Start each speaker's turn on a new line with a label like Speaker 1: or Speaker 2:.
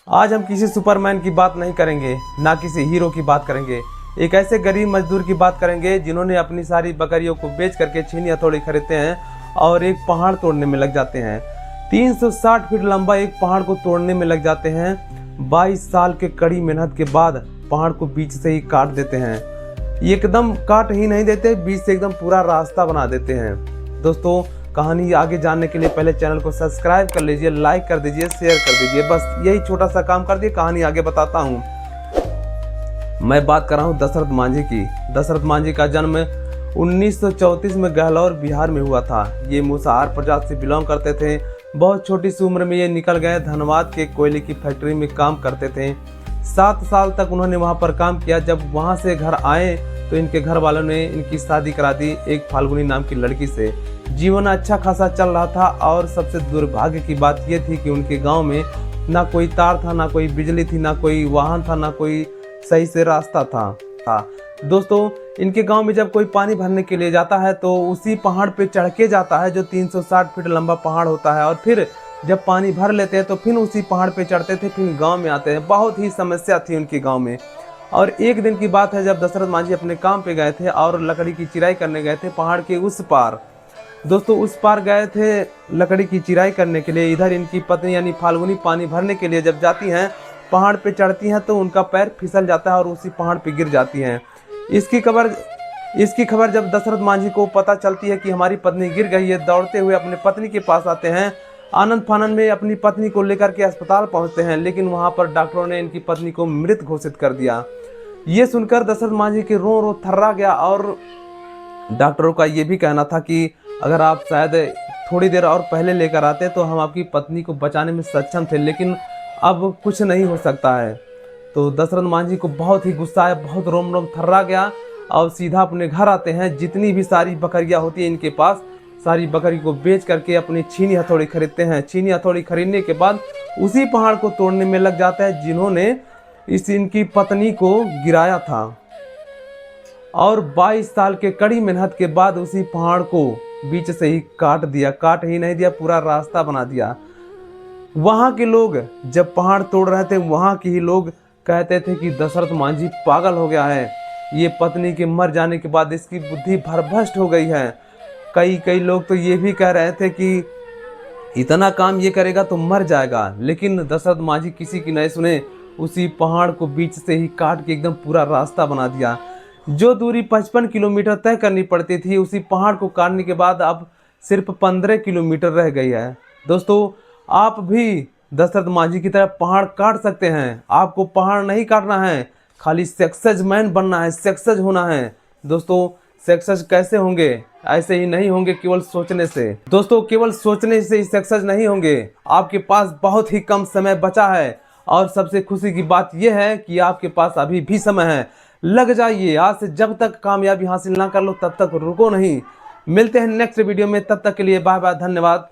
Speaker 1: आज हम किसी सुपरमैन की बात नहीं करेंगे, ना किसी हीरो की बात करेंगे। एक ऐसे गरीब मजदूर की बात करेंगे जिन्होंने अपनी सारी बकरियों को बेच करके छीनी हथौड़ी खरीदते हैं और एक पहाड़ तोड़ने में लग जाते हैं। 360 फीट लंबा एक पहाड़ को तोड़ने में लग जाते हैं। 22 साल के कड़ी मेहनत के बाद पहाड़ को बीच से ही काट देते हैं। एकदम काट ही नहीं देते, बीच से एकदम पूरा रास्ता बना देते हैं। दोस्तों, कहानी आगे जानने के लिए पहले चैनल को सब्सक्राइब कर लीजिए, लाइक कर दीजिए, शेयर कर दीजिए। बस यही छोटा सा काम कर दिए, कहानी आगे बताता हूँ। मैं बात कर रहा हूँ दशरथ मांझी की। दशरथ मांझी का जन्म 1934 में गहलौर बिहार में हुआ था। ये मूसाहार प्रजाति से बिलोंग करते थे। बहुत छोटी सी उम्र में ये निकल गए, धनबाद के कोयले की फैक्ट्री में काम करते थे। 7 साल तक उन्होंने वहाँ पर काम किया। जब वहाँ से घर आए तो इनके घर वालों ने इनकी शादी करा दी एक फाल्गुनी नाम की लड़की से। जीवन अच्छा खासा चल रहा था और सबसे दुर्भाग्य की बात यह थी कि उनके गांव में ना कोई तार था, ना कोई बिजली थी, ना कोई वाहन था, ना कोई सही से रास्ता था। दोस्तों, इनके गांव में जब कोई पानी भरने के लिए जाता है तो उसी पहाड़ पे चढ़ के जाता है जो 360 फीट लंबा पहाड़ होता है, और फिर जब पानी भर लेते हैं तो फिर उसी पहाड़ पे चढ़ते थे, फिर गांव में आते हैं। बहुत ही समस्या थी उनके गांव में। और एक दिन की बात है जब दशरथ मांझी अपने काम पे गए थे और लकड़ी की चिराई करने गए थे पहाड़ के उस पार। दोस्तों, उस पार गए थे लकड़ी की चिराई करने के लिए। इधर इनकी पत्नी यानी फाल्गुनी पानी भरने के लिए जब जाती हैं, पहाड़ पे चढ़ती हैं तो उनका पैर फिसल जाता है और उसी पहाड़ पे गिर जाती हैं। इसकी खबर जब दशरथ मांझी को पता चलती है कि हमारी पत्नी गिर गई है, दौड़ते हुए अपने पत्नी के पास आते हैं। आनंद फानंद में अपनी पत्नी को लेकर के अस्पताल पहुंचते हैं, लेकिन वहां पर डॉक्टरों ने इनकी पत्नी को मृत घोषित कर दिया। ये सुनकर दशरथ मांझी के रो थर्रा गया और डॉक्टरों का ये भी कहना था कि अगर आप शायद थोड़ी देर और पहले लेकर आते तो हम आपकी पत्नी को बचाने में सक्षम थे, लेकिन अब कुछ नहीं हो सकता है। तो दशरथ मांझी को बहुत ही गुस्सा आया, बहुत रोम रोम थर्रा गया और सीधा अपने घर आते हैं। जितनी भी सारी बकरियां होती हैं इनके पास, सारी बकरी को बेच करके अपनी छीनी हथौड़ी खरीदते हैं। छीनी हथौड़ी खरीदने के बाद उसी पहाड़ को तोड़ने में लग जाता है जिन्होंने इनकी पत्नी को गिराया था। और 22 साल के कड़ी मेहनत के बाद उसी पहाड़ को बीच से ही काट दिया। काट ही नहीं दिया, पूरा रास्ता बना दिया। वहां के लोग जब पहाड़ तोड़ रहे थे, वहां के ही लोग कहते थे कि दशरथ मांझी पागल हो गया है। ये पत्नी के मर जाने के बाद इसकी बुद्धि भरभ्रष्ट हो गई है। कई लोग तो ये भी कह रहे थे कि इतना काम ये करेगा तो मर जाएगा, लेकिन दशरथ मांझी किसी की नहीं सुने। उसी पहाड़ को बीच से ही काट के एकदम पूरा रास्ता बना दिया। जो दूरी 55 किलोमीटर तय करनी पड़ती थी, उसी पहाड़ को काटने के बाद अब सिर्फ 15 किलोमीटर रह गई है। दोस्तों, आप भी दशरथ मांझी की तरह पहाड़ काट सकते हैं। आपको पहाड़ नहीं काटना है, खाली सक्सेस मैन बनना है, सक्सेस होना है। दोस्तों, सक्सेस कैसे होंगे? ऐसे ही नहीं होंगे केवल सोचने से। दोस्तों, केवल सोचने से ही सक्सेस नहीं होंगे। आपके पास बहुत ही कम समय बचा है और सबसे खुशी की बात यह है कि आपके पास अभी भी समय है। लग जाइए। आज से जब तक कामयाबी हासिल ना कर लो तब तक रुको नहीं। मिलते हैं नेक्स्ट वीडियो में, तब तक के लिए बाय बाय, धन्यवाद।